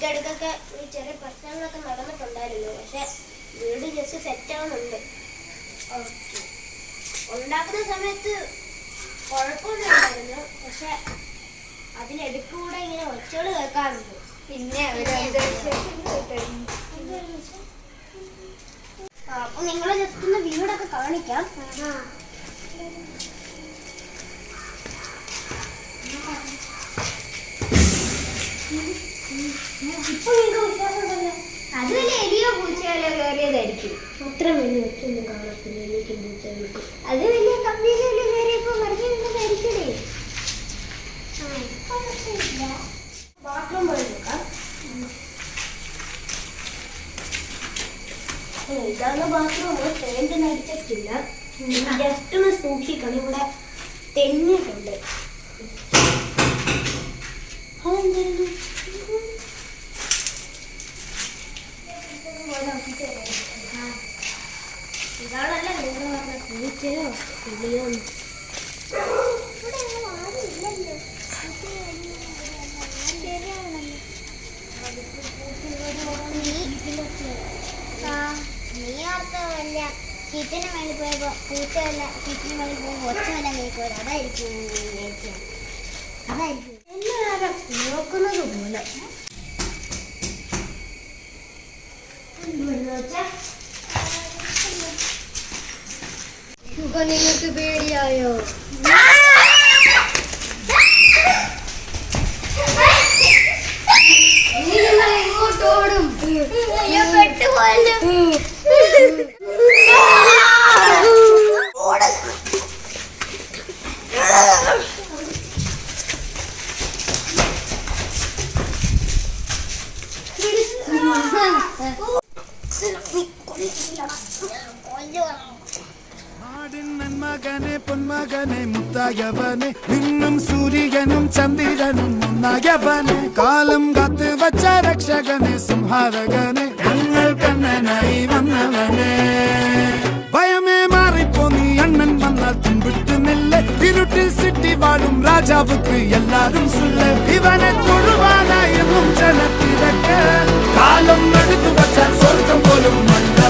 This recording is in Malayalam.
അടുത്തൊക്കെ ചെറിയ പ്രശ്നങ്ങളൊക്കെ നടന്നിട്ടുണ്ടായിരുന്നു. പക്ഷെ വീട് ജസ്റ്റ് സെറ്റ് ആവുന്നുണ്ട്. ഉണ്ടാക്കുന്ന സമയത്ത് കുഴപ്പമൊന്നുമില്ലായിരുന്നു. പക്ഷെ അതിനിടയ്ക്കൂടെ ഇങ്ങനെ ഒച്ചകൾ കേൾക്കാറുണ്ട്. പിന്നെ അപ്പൊ നിങ്ങളെ ജസ്റ്റ് ഒന്ന് വീടൊക്കെ കാണിക്കാം. ഇപ്പൊ നിങ്ങൾക്ക് വിശ്വാസമുണ്ടല്ലോ. അത് വലിയ എലിയോ പൂച്ചയോ കയറിയതായിരിക്കും. അത്ര വലിയ ഒറ്റൊന്നും കാണത്തില്ല. എനിക്കും പൂച്ചകൾക്ക് അത് വലിയ കമ്പിയിലോ കയറിയപ്പോ വെറുതെ ഉള്ളതായിരിക്കണേ. ബാത്റൂം പോയി നോക്കാം. ഇതാണ് ബാത്റൂം. പെയിന്റ് അടിച്ചിട്ടില്ല. ജസ്റ്റ് ഒന്ന് സൂക്ഷിക്കണം. ഇവിടെ തെന്നിട്ടുണ്ട്. അതെന്തായിരുന്നു? ഇതാണല്ലേ നിങ്ങൾ പറഞ്ഞ പൂച്ചയോ കിളിയോ. നീ ഓർത്ത വല്ല കിച്ചന് മേളിൽ പോയപ്പോ പൂച്ച വല്ല കിച്ചന് മേളിൽ പോകുമ്പോ ഒച്ച വല്ല കേൾക്കുമല്ലോ. അതായിരിക്കും എല്ലാവരും നോക്കുന്നത് പോലെ. നിങ്ങൾക്ക് പേടിയായോ? എങ്ങോട്ടോടും പെട്ടുപോയല്ലോ. മകനെ പൊന്മകനെ മുത്തായവനെ നിന്നും സൂര്യനും ചന്ദ്രനും ഒന്നായവനെ കാലം കാത്ത് വച്ച രക്ഷകനെ സംഹാരകനെ ഞങ്ങൾ കണ്ണനായി വന്നവനെ ഭയമേ മാറിപ്പോ നീ അണ്ണൻ വന്നാൽ തുമ്പിട്ടുന്നില്ല ഇരുട്ടിൽ സിറ്റി വാഴും രാജാവുക്ക് എല്ലാരും സുല്ല ഇവനെ തൊഴുവാനായും ജനത്തിരക്ക് കാലം എടുത്തു വച്ചാൽ സ്വർഗം പോലും മണ്ണ